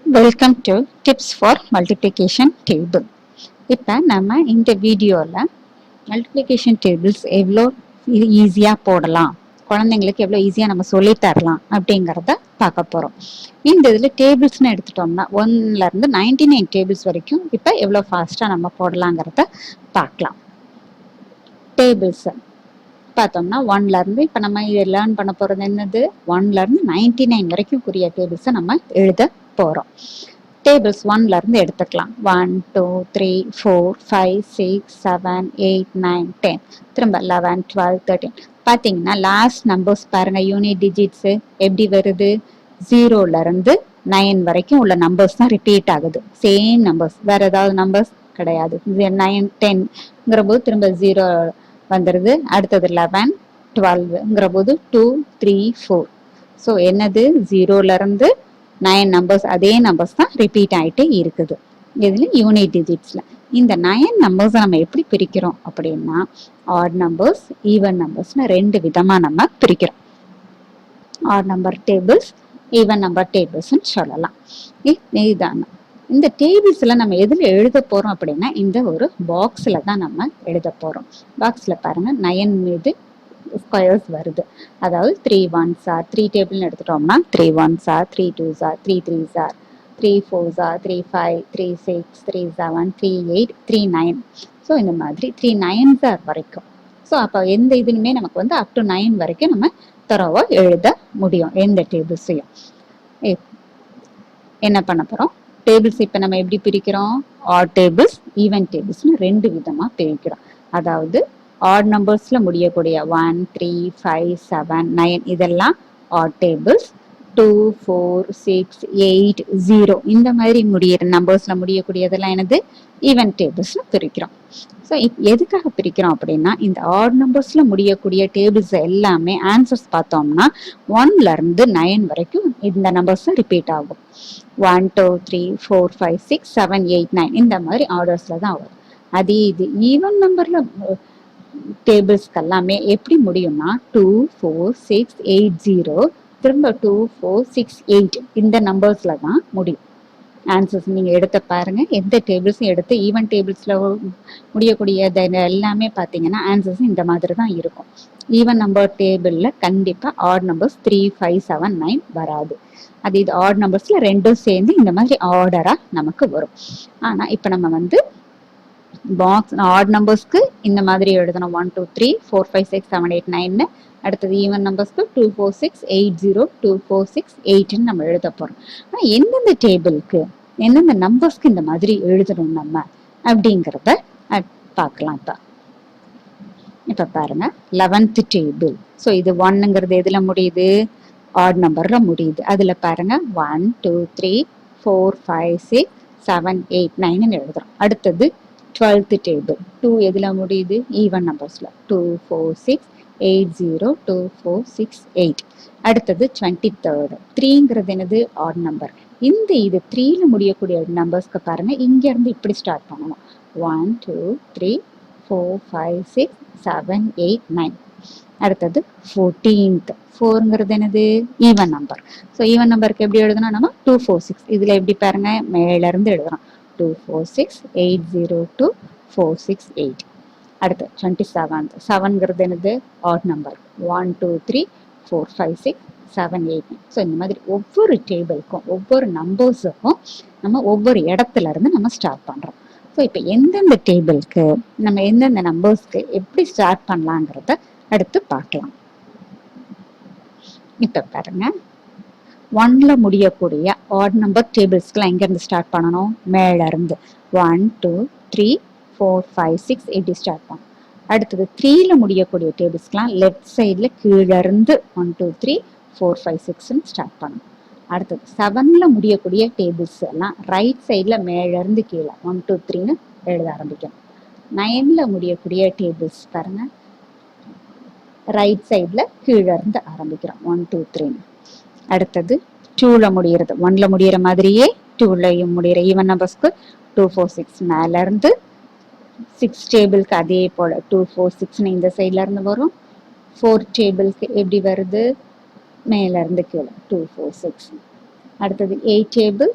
Welcome to tips for multiplication table. இப்போ நம்ம இந்த வீடியோவில் மல்டிப்ளிகேஷன் டேபிள்ஸ் எவ்வளோ ஈஸியாக போடலாம், குழந்தைங்களுக்கு எவ்வளோ ஈஸியாக நம்ம சொல்லி தரலாம் அப்படிங்கிறத பார்க்க போகிறோம். இந்த இதில் டேபிள்ஸ்னு எடுத்துட்டோம்னா 1லேருந்து 99 டேபிள்ஸ் வரைக்கும் இப்போ எவ்வளோ ஃபாஸ்ட்டாக நம்ம போடலாங்கிறத பார்க்கலாம். டேபிள்ஸ் பார்த்தோம்னா 1லேருந்து இப்போ நம்ம இதை லேர்ன் பண்ண போகிறது என்னது, 1லேருந்து 99 வரைக்கும் கூடிய டேபிள்ஸை நம்ம எழுத போகிறோம். டேபிள்ஸ் 1லேருந்து எடுத்துக்கலாம். 1 2 3 4 5 6 7 8 9 10, திரும்ப 11 12 13. பார்த்தீங்கன்னா லாஸ்ட் நம்பர்ஸ் பாருங்க, யூனிட் டிஜிட்ஸு எப்படி வருது, 0லேருந்து 9 வரைக்கும் உள்ள நம்பர்ஸ் தான் ரிப்பீட் ஆகுது. சேம் நம்பர்ஸ், வேற ஏதாவது நம்பர்ஸ் கிடையாது. 9 10ங்கிற போது திரும்ப 0 வந்துடுது. அடுத்தது 11 12ங்கிற போது 2 3 4. ஸோ என்னது, 0லேருந்து 9 நம்பர்ஸ், அதே நம்பர்ஸ் தான் ரிப்பீட் ஆகிட்டே இருக்குது இதில் யூனிட் டிஜிட்ஸில். இந்த 9 நம்பர்ஸை நம்ம எப்படி பிரிக்கிறோம் அப்படின்னா, ஆட் நம்பர்ஸ் ஈவன் நம்பர்ஸ்னு 2 விதமாக நம்ம பிரிக்கிறோம். Odd number tables, even number டேபிள்ஸ்ன்னு சொல்லலாம். இதுதான் இந்த டேபிள்ஸ்ல நம்ம எதில் எழுத போறோம் அப்படின்னா, இந்த ஒரு பாக்ஸ்ல தான் நம்ம எழுத போறோம். பாக்ஸ்ல பாருங்க 9 மீது ஸ்கொயர்ஸ் வருது. அதாவது 3 1s are 3 டேபிள்னு எடுத்துட்டோம்னா 3 1s are 3 2s are 3 3s are 3 4s are 3 5 3 6 3 7 3 8 3 9. So இந்த மாதிரி 3 9s are வரைக்கும். ஸோ அப்போ எந்த இதுலையுமே நமக்கு வந்து அப் டு 9 வரைக்கும் நம்ம தரவா எழுத முடியும் எந்த டேபிள்ஸையும். என்ன பண்ண போறோம், டேபிள்ஸ் இப்போ நம்ம எப்படி பிரிக்கிறோம், ஆட் டேபிள்ஸ் ஈவன் டேபிள்ஸ்னு 2 விதமா பிரிக்கிறோம். அதாவது ஆட் நம்பர்ஸ்ல முடியக்கூடிய 1 3 5 7 9 இதெல்லாம் ஆட் டேபிள்ஸ். 2 4 6 8 0 இந்த மாதிரி முடியிற நம்பர்ஸ்ல முடியக்கூடியதெல்லாம் என்னது, ஈவன் டேபிள்ஸ்னு பிரிக்கிறோம். ஸோ எதுக்காக பிரிக்கிறோம் அப்படின்னா, இந்த ஆட் நம்பர்ஸ்ல முடியக்கூடிய டேபிள்ஸ் எல்லாமே ஆன்சர்ஸ் பார்த்தோம்னா 1லேருந்து 9 வரைக்கும் இந்த நம்பர்ஸ் ரிப்பீட் ஆகும். 1 2 3 4 5 6 7 8 9 இந்த மாதிரி ஆர்டர்ஸ்ல தான் வரும். அதே இது ஈவன் நம்பர்ல டேபிள்ஸ்க்கு எல்லாமே எப்படி முடியும்னா 2 4 6 8 0, திரும்ப 2 4 6 8 இந்த நம்பர்ஸ்ல தான் முடியும். ஆன்சர்ஸ் நீங்க எடுத்த பாருங்க, எந்த டேபிள்ஸும் எடுத்து ஈவன் டேபிள்ஸ்ல முடியக்கூடிய எல்லாமே பார்த்தீங்கன்னா ஆன்சர்ஸ் இந்த மாதிரி தான் இருக்கும். ஈவன் நம்பர் டேபிள்ல கண்டிப்பா ஆட் நம்பர்ஸ் 3 5 7 9 வராது. அது இது ஆட் நம்பர்ஸ்ல 2ம் சேர்ந்து இந்த மாதிரி ஆர்டரா நமக்கு வரும். ஆனா இப்ப நம்ம வந்து பாக்ஸ் ஆட் நம்பர்ஸ்க்கு இந்த மாதிரி எழுதணும், 1 2 3 4 5 6 7 8 9. அடுத்தது ஈவன் நம்பர்ஸ்க்கு 2 4 6 8 0 2 4 6 8ன்னு நம்ம எழுத போறோம். ஆனா எந்தெந்த டேபிளுக்கு எந்தெந்த நம்பர்ஸ்க்கு இந்த மாதிரி எழுதணும் நம்ம அப்படிங்கிறத பார்க்கலாம். இப்ப பாருங்க 11th டேபிள். ஸோ இது 1ங்கிறது எதுல முடியுது, ஆட் நம்பர்ல முடியுது. அதுல பாருங்க 1 2 3 4 5 6 7 8 9ன்னு எழுதுறோம். அடுத்தது 12th டேபிள். 2 எதுல முடியுது, ஈவன் நம்பர்ஸ்ல 2 4 6 8 0 2 4 6 8. அடுத்தது 23rd. 3ங்கிறது என்னது, ஆட் நம்பர். இந்த இது 3ல முடியக்கூடிய நம்பர்ஸ்க்கு பாருங்க இங்க இருந்து இப்படி ஸ்டார்ட் பண்ணணும். 1 2 3 4 5 6 7 8 9. அடுத்தது 14th. 4ங்கிறது என்னது, ஈவன் நம்பர். ஸோ ஈவன் நம்பருக்கு எப்படி எழுதணும் நம்ம, 2 4 6. இதுல எப்படி பாருங்க மேல இருந்து எழுதுறோம், 2 4 6 8 0 2 4 6 8. அடுத்து 27th. 7ங்கிறது என்னது, ஆட் நம்பர். 1 2 3 4 5 6 7 8 9. ஸோ இந்த மாதிரி ஒவ்வொரு டேபிளுக்கும் ஒவ்வொரு நம்பர்ஸுக்கும் நம்ம ஒவ்வொரு இடத்துல இருந்து நம்ம ஸ்டார்ட் பண்றோம். ஸோ இப்போ எந்தெந்த டேபிளுக்கு நம்ம எந்தெந்த நம்பர்ஸ்க்கு எப்படி ஸ்டார்ட் பண்ணலாங்கிறத அடுத்து பார்க்கலாம். இப்ப பாருங்க 1ல முடியக்கூடிய ஆட் நம்பர் டேபிள்ஸ்க்குலாம் எங்க இருந்து ஸ்டார்ட் பண்ணணும், மேல இருந்து 1 2 3 4 5 6 8 ஸ்டார்ட் பண்ணணும். அடுத்தது 3ல முடியக்கூடிய டேபிள்ஸ்க்குலாம் லெஃப்ட் சைட்ல கீழே இருந்து 1 2 3 4 5 6ன்னு ஸ்டார்ட் பண்ணணும். அடுத்தது 7ல முடியக்கூடிய டேபிள்ஸ் எல்லாம் ரைட் சைட்ல மேல இருந்து கீழே 1 2 3ன்னு எழுத ஆரம்பிக்கணும். 9ல முடியக்கூடிய டேபிள்ஸ் பாருங்க ரைட் சைட்ல கீழே இருந்து ஆரம்பிக்கிறோம் 1 2 3. அடுத்தது 2ல முடியறது, 1ல முடியற மாதிரியே 2லயும் முடியற ஈவன் நம்பர்ஸ்க்கு 2 4 6 மேல இருந்து 6 டேபிளுக்கு அதே போல 2 4 6ன்னு இந்த சைட்ல இருந்து வரும். 4 டேபிளுக்கு எப்படி வருது, மேல இருந்து கீழே 2 4 6. அடுத்தது 8 டேபிள்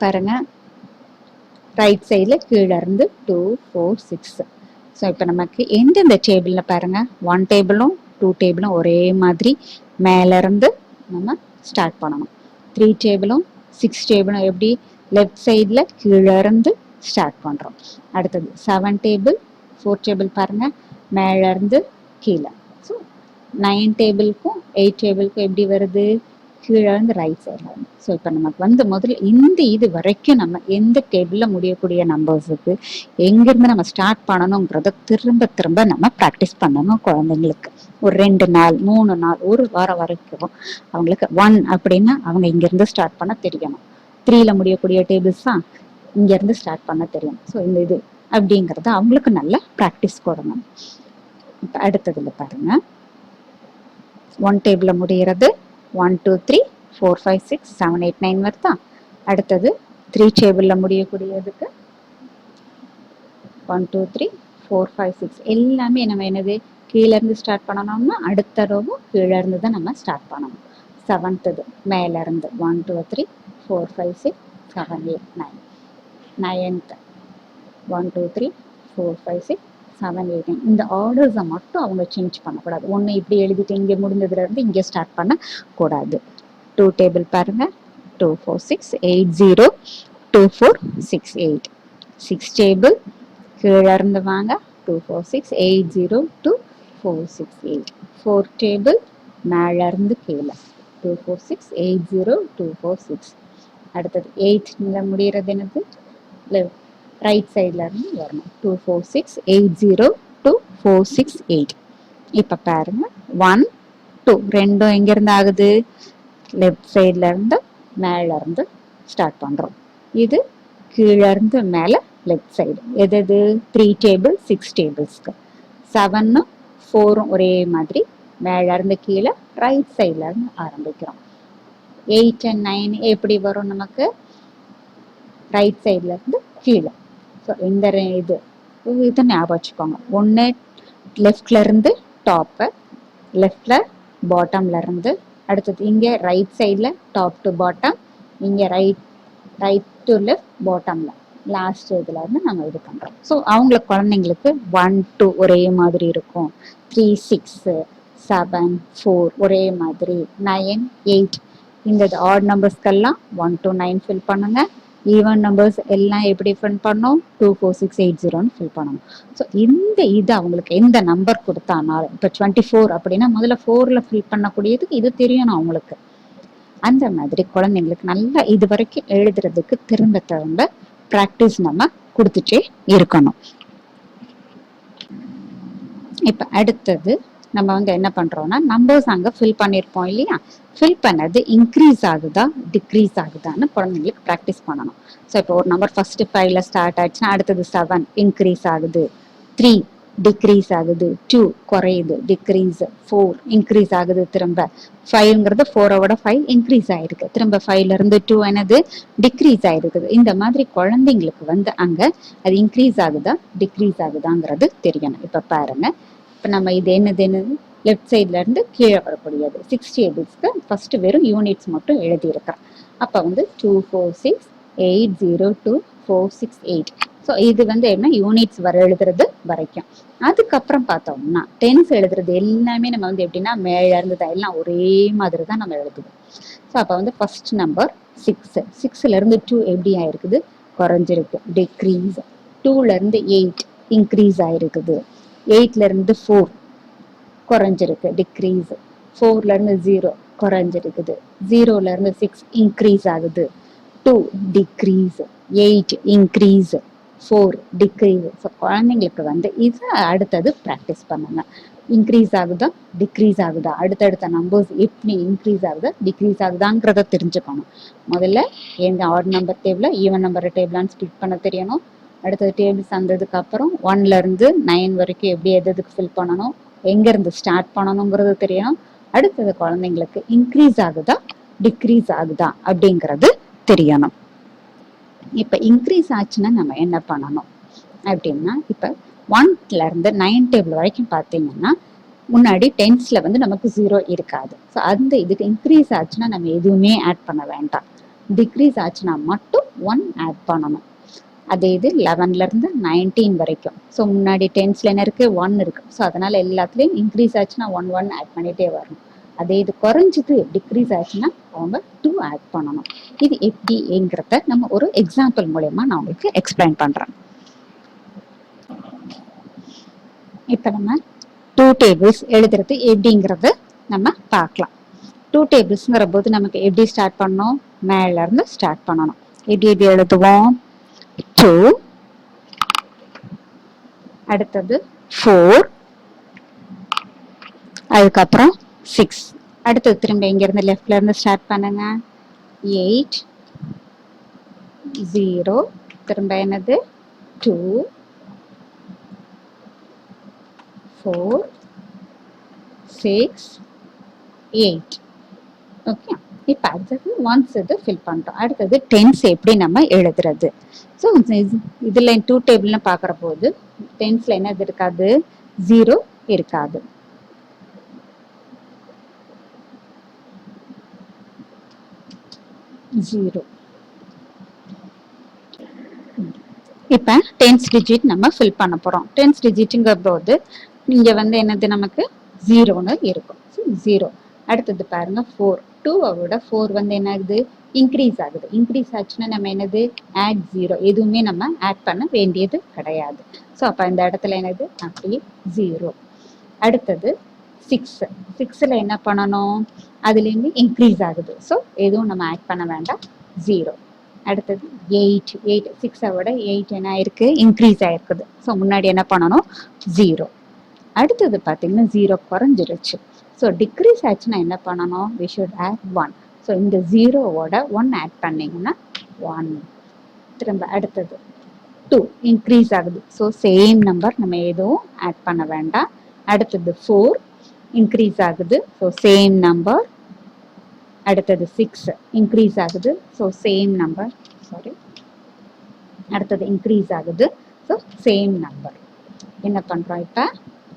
பாருங்க, ரைட் சைடில் கீழே இருந்து 2 4 6. ஸோ இப்போ நமக்கு எந்தெந்த டேபிளில் பாருங்க, 1 டேபிளும் 2 டேபிளும் ஒரே மாதிரி மேலேருந்து நம்ம ஸ்டார்ட் பண்ணணும். 3 டேபிளும் 6 டேபிளும் எப்படி லெஃப்ட் சைடில் கீழே இருந்து ஸ்டார்ட் பண்ணுறோம். அடுத்தது 7 டேபிள் 4 டேபிள் பாருங்க மேலேருந்து கீழே. ஸோ 9 டேபிளுக்கும் 8 டேபிளுக்கும் எப்படி வருது, கீழே இருந்து ரைட் சைடில் வந்து. ஸோ இப்போ நமக்கு வந்து முதல்ல இந்த இது வரைக்கும் நம்ம எந்த டேபிளில் முடியக்கூடிய நம்பர்ஸுக்கு எங்கேருந்து நம்ம ஸ்டார்ட் பண்ணணுங்கிறத திரும்ப திரும்ப நம்ம ப்ராக்டிஸ் பண்ணணும். குழந்தைங்களுக்கு ஒரு 2 நாள் 3 நாள் 1 வாரம் வரைக்கும் அவங்களுக்கு 1 அப்படின்னா அவங்க இங்கேருந்து ஸ்டார்ட் பண்ண தெரியணும். 3ல முடியக்கூடிய டேபிள்ஸ் தான் இங்கேருந்து ஸ்டார்ட் பண்ண தெரியும். ஸோ இந்த இது அப்படிங்கிறத அவங்களுக்கு நல்ல ப்ராக்டிஸ் கொடுக்கணும். இப்போ அடுத்ததுல பாருங்க, 1 டேபிளில் முடிகிறது 1 2 3 4 5 6 7 8 9 வருதா. அடுத்தது 3 டேபிளில் முடியக்கூடியதுக்கு 1 2 3 4 5 6 எல்லாமே நம்ம என்னது கீழே இருந்து ஸ்டார்ட் பண்ணணும்னா அடுத்த ரோவும் கீழே இருந்து தான் நம்ம ஸ்டார்ட் பண்ணணும். 7th மேல இருந்து 1 2 3 4 5 6 7 8 9. 9th 1 2 3 4 5 6 7 8 9. இந்த ஆர்டர்ஸை மட்டும் அவங்க சேஞ்ச் பண்ணக்கூடாது. ஒன்று இப்படி எழுதிட்டு இங்கே முடிஞ்சதுல இருந்து இங்கே ஸ்டார்ட் பண்ண கூடாது. 2 டேபிள் பாருங்க 2 4 6 8 0 2 4 6 8. 6 டேபிள் கீழே இருந்து வாங்க 2 4 6 8 0 2 4 6 8. 4 டேபிள் மேல இருந்து கீழே 2 4 6 8 0 2 4 6. அடுத்தது 8ல முடிகிறது என்னது ரைட் சைட்ல இருந்து வரணும். 2 4 6 8 0 2 4 6 8. இப்ப பாருங்க 1 2 ரெண்டும் எங்க இருந்து ஆகுது, லெஃப்ட் சைட்ல இருந்து மேல இருந்து ஸ்டார்ட் பண்றோம். இது கீழே இருந்து மேல லெஃப்ட் சைடு. எது 3 டேபிள் 6 டேபிள்ஸ்க்கு. 7 4 ஒரே மாதிரி மேல இருந்து கீழே ரைட் சைட்ல இருந்து ஆரம்பிக்கிறோம். 8 and 9 எப்படி வரும் நமக்கு, ரைட் சைட்ல இருந்து கீழே. ஸோ இந்த இது ஞாபகம் வச்சுக்கோங்க. ஒன்று லெஃப்ட்ல இருந்து டாப்பு, லெஃப்ட்ல பாட்டம்ல இருந்து, அடுத்தது இங்கே ரைட் சைடில் டாப் டு பாட்டம், இங்கே ரைட் டு லெஃப்ட் பாட்டம்ல லாஸ்ட் இதில் இருந்து நம்ம இது பண்ணுறோம். ஸோ அவங்களுக்கு குழந்தைங்களுக்கு 1 2 ஒரே மாதிரி இருக்கும், 3 6 7 4 ஒரே மாதிரி, 9 8. இந்த ஆட் நம்பர்ஸ்க்கெல்லாம் 1 to 9 ஃபில் பண்ணுங்க. ஈவன் நம்பர்ஸ் எல்லாம் எப்படி ஃபில் பண்ணணும், 2 4 6 8 0ன்னு ஃபில் பண்ணணும். ஸோ இந்த இது அவங்களுக்கு எந்த நம்பர் கொடுத்தானாலும், இப்போ 24 அப்படின்னா முதல்ல 4ல் ஃபில் பண்ணக்கூடியதுக்கு இது தெரியணும் அவங்களுக்கு. அந்த மாதிரி குழந்தைங்களுக்கு நல்லா இது வரைக்கும் எழுதுறதுக்கு திரும்ப திரும்ப ப்ராக்டிஸ் நம்ம கொடுத்துட்டே இருக்கணும். இப்போ அடுத்தது நம்ம வந்து என்ன பண்றோம்னா, நம்பர்ஸ் அங்கே ஃபில் பண்ணியிருப்போம் இல்லையா, ஃபில் பண்ணது இன்க்ரீஸ் ஆகுதா டிக்ரீஸ் ஆகுதான்னு குழந்தைங்களுக்கு ப்ராக்டிஸ் பண்ணணும். ஸோ இப்போ ஒரு நம்பர் ஃபர்ஸ்ட் 5ல ஸ்டார்ட் ஆச்சுன்னா அடுத்தது 7 இன்க்ரீஸ் ஆகுது, 3 டிக்ரீஸ் ஆகுது, 2 குறையுது டிக்ரீஸ், 4 இன்க்ரீஸ் ஆகுது, திரும்ப 5ங்கிறது 4ஓட 5 இன்க்ரீஸ் ஆயிருக்கு, திரும்ப 5ல இருந்து 2 என்னது டிக்ரீஸ் ஆயிருக்குது. இந்த மாதிரி குழந்தைங்களுக்கு வந்து அங்க அது இன்க்ரீஸ் ஆகுதா டிக்ரீஸ் ஆகுதாங்கிறது தெரியணும். இப்ப பாருங்க, இப்ப நம்ம இது என்னது லெஃப்ட் சைட்ல இருந்து கீழே வரக்கூடியது 6 டேபிள்ஸ்க்கு ஃபர்ஸ்ட் வெறும் யூனிட்ஸ் மட்டும் எழுதி இருக்கிறேன். அப்ப வந்து 2 4 6 8 0 2 4 6 8. ஸோ இது வந்து என்ன யூனிட்ஸ் எழுதுறது வரைக்கும். அதுக்கப்புறம் பார்த்தோம்னா டென்ஸ் எழுதுறது எல்லாமே நம்ம வந்து எப்படின்னா மேல இருந்து தான் எல்லாம் ஒரே மாதிரி தான் நம்ம எழுதுவோம். ஸோ அப்போ வந்து ஃபர்ஸ்ட் நம்பர் 6, 6ல இருந்து 2 எப்படி ஆயிருக்குது குறைஞ்சிருக்கு டிக்ரீஸ், 2ல இருந்து 8 இன்க்ரீஸ் ஆயிருக்குது, 8ல இருந்து 4 குறைஞ்சிருக்கு டிக்ரீஸ், 4ல இருந்து 0 குறைஞ்சிருக்குது, 0ல இருந்து 6 இன்க்ரீஸ் ஆகுது, 2 டிக்ரீஸ், 8 இன்க்ரீஸ், 4 டிக்ரீஸ். ஸோ குழந்தைங்களுக்கு வந்து இதை அடுத்தது ப்ராக்டிஸ் பண்ணுங்க. இன்க்ரீஸ் ஆகுதா டிக்ரீஸ் ஆகுதா, அடுத்தடுத்த நம்பர்ஸ் எப்படி இன்க்ரீஸ் ஆகுதா டிக்ரீஸ் ஆகுதாங்கிறத தெரிஞ்சுக்கணும். முதல்ல எந்த ஆட் நம்பர் டேபிள ஈவன் நம்பர் டேபிளான்னு ஸ்பிளிட் பண்ண தெரியணும். அடுத்தது டேபிள்ஸ் வந்ததுக்கு அப்புறம் 1ல இருந்து 9 வரைக்கும் எப்படி எதுக்கு ஃபில் பண்ணணும், எங்க இருந்து ஸ்டார்ட் பண்ணணுங்கிறது தெரியணும். அடுத்தது குழந்தைங்களுக்கு இன்க்ரீஸ் ஆகுதா டிக்ரீஸ் ஆகுதா அப்படிங்கிறது தெரியணும். இப்ப இன்க்ரீஸ் ஆச்சுன்னா நம்ம என்ன பண்ணணும் அப்படின்னா, இப்ப 1ல இருந்து 9 டேபிள் வரைக்கும் பார்த்தீங்கன்னா முன்னாடி டென்ஸ்ல வந்து நமக்கு 0 இருக்காது. ஸோ அந்த இதுக்கு இன்க்ரீஸ் ஆச்சுன்னா நம்ம எதுவுமே ஆட் பண்ண வேண்டாம். டிக்ரீஸ் ஆச்சுன்னா மட்டும் 1 ஆட் பண்ணணும். அதே இது 11ல இருந்து 19 வரைக்கும். ஸோ முன்னாடி டென்ஸ்ல என்ன இருக்கு 1 இருக்கு. ஸோ அதனால எல்லாத்துலயும் இன்க்ரீஸ் ஆச்சுன்னா 1 ஆட் பண்ணிட்டே வரணும். அதே இது குறைஞ்சது டிக்ரீஸ் ஆச்சுன்னா அவங்க 2 ஆட் பண்ணணும். இது எப்படிங்கிறத நம்ம ஒரு எக்ஸாம்பிள் மூலமா நான் உங்களுக்கு எக்ஸ்பிளைன் பண்றேன். இப்ப நம்ம 2 டேபிள்ஸ் எழுதுறது எப்படிங்கிறத நம்ம பார்க்கலாம். 2 டேபிள்ஸ்ங்கிற போது நமக்கு எப்படி ஸ்டார்ட் பண்ணணும், மேல இருந்து ஸ்டார்ட் பண்ணணும். எப்படி எழுதுவோம், 2, அடுத்தது 4, அதுக்கப்புறம் 6, அடுத்தது திரும்ப இங்க இருந்து லெஃப்ட்ல இருந்து ஸ்டார்ட் பண்ணுங்க, 8, 0, திரும்ப என்னது 2, 4, 6, 8. ஓகே, இப்ப அடுத்தது ஒன்ஸ் இது ஃபில் பண்ணிட்டோம். அடுத்தது டென்ஸ் எப்படி நம்ம எழுதுறது. ஸோ இதுல 2 டேபிள்னு பார்க்குற போது டென்ஸ்ல என்னது இருக்காது, 0 இருக்காது. இப்ப டென்ஸ் டிஜிட் நம்ம ஃபில் பண்ண போறோம். டென்ஸ் டிஜிட்ங்கிற போது இங்க வந்து என்னது நமக்கு 0ன்னு இருக்கும். 0. அடுத்தது பாருங்க 4. 2 விட 4 வந்து என்ன ஆகுது, இன்க்ரீஸ் ஆகுது. இன்க்ரீஸ் ஆச்சுன்னா நம்ம என்னது ஆட் 0, எதுவுமே நம்ம ஆட் பண்ண வேண்டியது கிடையாது. ஸோ அப்ப இந்த இடத்துல என்னது அப்படியே 0. அடுத்தது 6. 6ல என்ன பண்ணணும், அதுலேருந்து இன்க்ரீஸ் ஆகுது. ஸோ எதுவும் நம்ம ஆட் பண்ண வேண்டாம், 0. அடுத்தது 8. 6 விட 8 என்ன ஆயிருக்கு, இன்க்ரீஸ் ஆயிருக்குது. ஸோ முன்னாடி என்ன பண்ணணும், 0. அடுத்தது பார்த்தீங்கன்னா 0 குறைஞ்சிருச்சு. ஸோ டிக்ரீஸ் ஆச்சுன்னா என்ன பண்ணணும், we should add 1. ஸோ இந்த 0வோட 1 ஆட் பண்ணீங்கன்னா 1. திரும்ப அடுத்தது 2 இன்க்ரீஸ் ஆகுது. ஸோ சேம் நம்பர், நம்ம எதுவும் ஆட் பண்ண வேண்டாம். அடுத்தது 4 இன்க்ரீஸ் ஆகுது. So same number. அடுத்தது 6 இன்க்ரீஸ் ஆகுது. So same number. சாரி, அடுத்தது இன்க்ரீஸ் ஆகுது. So same number. என்ன பண்றோம் இப்ப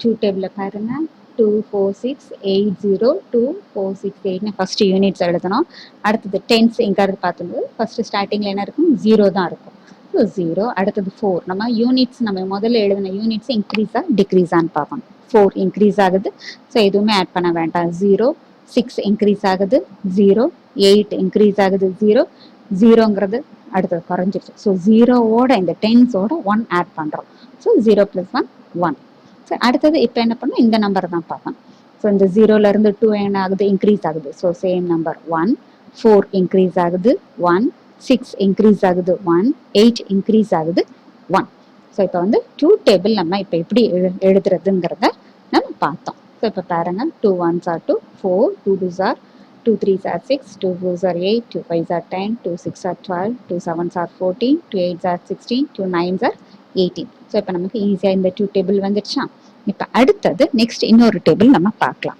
2 டேபிள்ல பாருங்க, 2, 4, 6, 8, 0, 2, 4, 6, 8 ஃபர்ஸ்ட் யூனிட்ஸ் எழுதணும். அடுத்தது டென்ஸ் எங்காவது பார்த்தும்போது ஃபர்ஸ்ட் ஸ்டார்டிங்ல என்ன இருக்கும், 0 தான் இருக்கும். ஸோ 0. அடுத்தது 4. நம்ம யூனிட்ஸ் நம்ம முதல்ல எழுதின யூனிட்ஸ் இன்க்ரீஸா டிக்ரீஸான்னு பார்க்கணும். 4 இன்க்ரீஸ் ஆகுது. ஸோ எதுவுமே ஆட் பண்ண வேண்டாம், 0. 6 இன்க்ரீஸ் ஆகுது, 0. 8 இன்க்ரீஸ் ஆகுது, 0. 0ங்கிறது அடுத்தது குறைஞ்சிருச்சு. ஸோ 0வோட இந்த டென்ஸோட 1 ஆட் பண்றோம். ஸோ 0 + 1 1. ஸோ அடுத்தது இப்போ என்ன பண்ணணும், இந்த நம்பர் தான் பார்க்கணும். ஸோ இந்த 0ல இருந்து 2 என்ன ஆகுது, இன்க்ரீஸ் ஆகுது. So same number 1. 4 இன்க்ரீஸ் ஆகுது, 1. 6 இன்க்ரீஸ் ஆகுது, 1. 8 இன்க்ரீஸ் ஆகுது, 1. ஸோ இப்போ வந்து 2 டேபிள் நம்ம இப்போ எப்படி எழுதுறதுங்கிறத நம்ம பார்த்தோம். ஸோ இப்போ பாருங்க, 2 1s are 2, 4, 2 2s are 2 3s are 6, 2 4s are 8, 2 5s are 10, 2 6s are 12, 2 7s are 14, 2 8s are 16, 2 9s are 18. So இப்போ நமக்கு ஈஸியாக இந்த 2 டேபிள் வந்துடுச்சா. இப்போ அடுத்தது நெக்ஸ்ட் இன்னொரு டேபிள் நம்ம பார்க்கலாம்.